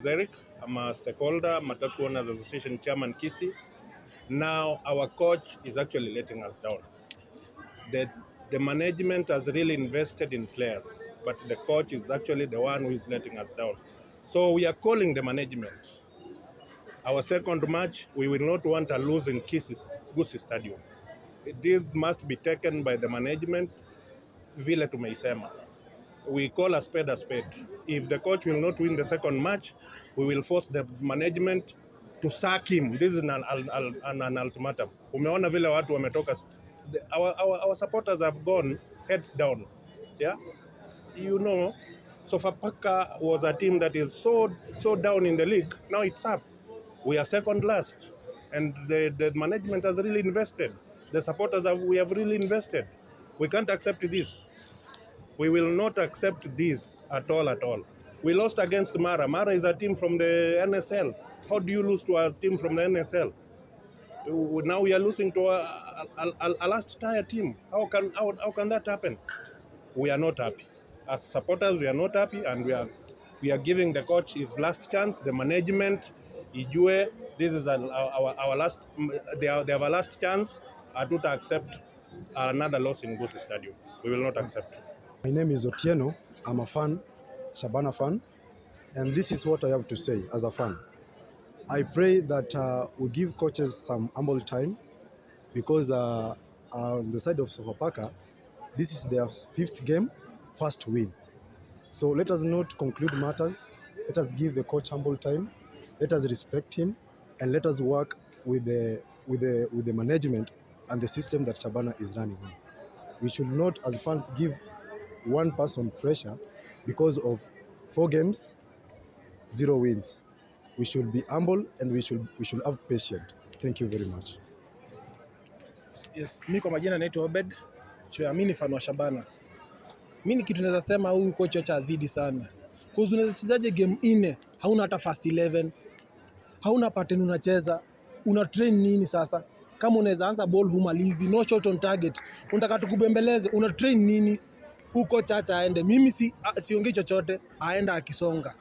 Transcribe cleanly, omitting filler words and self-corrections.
Eric, I'm a stakeholder, Matatu Owners Association Chairman Kisi. Now our coach is actually letting us down. The management has really invested in players, but the coach is actually the one who is letting us down. So we are calling the management. Our second match, we will not want a losing Gusii Stadium. This must be taken by the management, vile tumeisema. We call a spade a spade. If the coach will not win the second match, we will force the management to sack him. This is an ultimatum. Umeona vile watu wametoka. Our supporters have gone heads down. Yeah? You know, Sofapaka was a team that is so down in the league. Now it's up. We are second last. And the management has really invested. The supporters we have really invested. We can't accept this. We will not accept this at all. We lost against Mara. Mara is a team from the NSL. How do you lose to a team from the NSL? Now we are losing to a last tier team. How can that happen? We are not happy. As supporters, we are not happy, and we are giving the coach his last chance. The management, Ijue, this is our last. They have a last chance. I don't accept another loss in Gusii Stadium. We will not accept. My name is Otieno. I'm a fan, Shabana fan, and this is what I have to say as a fan. I pray that we give coaches some humble time, because on the side of Sofapaka, this is their 5th game, first win. So let us not conclude matters. Let us give the coach humble time. Let us respect him, and let us work with the management and the system that Shabana is running on. We should not, as fans, give one person pressure because of 4 games, 0 wins. We should be humble, and we should have patience. Thank you very much. Yes, mimi kwa majina naitwa Obed. Mimi ni fan wa Shabana. Mimi kitu naweza sema huyu kocha cha azidi sana. Cause unaweza chezaje game 4, hauna hata first 11. Hauna pattern unacheza. Una train nini sasa? Kama unaweza anza ball humalizi, no shot on target. Unataka tukubembeleze, una train nini? Huko chacha aende. Mimi siongei chochote, aenda akisonga.